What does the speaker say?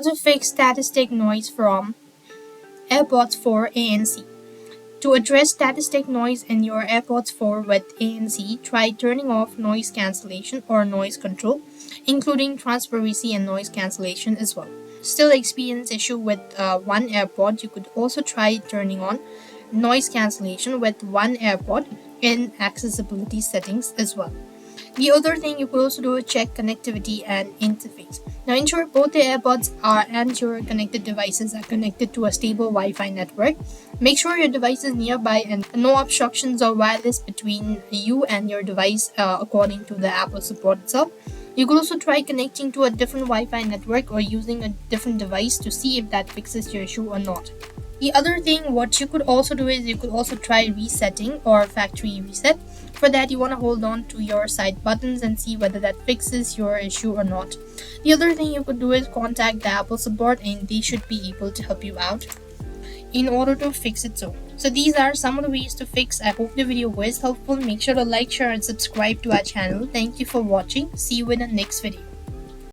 To fix static noise from AirPods 4 ANC. To address static noise in your AirPods 4 with ANC, try turning off noise cancellation or noise control, including transparency and noise cancellation as well. Still experience issue with one AirPod, you could also try turning on noise cancellation with one AirPod in accessibility settings as well. The other thing you could also do is check connectivity and interface. Now ensure both the AirPods and your connected devices are connected to a stable Wi-Fi network. Make sure your device is nearby and no obstructions or wireless between you and your device according to the Apple support itself. You could also try connecting to a different Wi-Fi network or using a different device to see if that fixes your issue or not. The other thing what you could also do is you could also try resetting or factory reset. For that, you want to hold on to your side buttons and see whether that fixes your issue or not. The other thing you could do is contact the Apple support and they should be able to help you out in order to fix it. So these are some of the ways to fix. I hope the video was helpful. Make sure to like, share and subscribe to our channel. Thank you for watching. See you in the next video.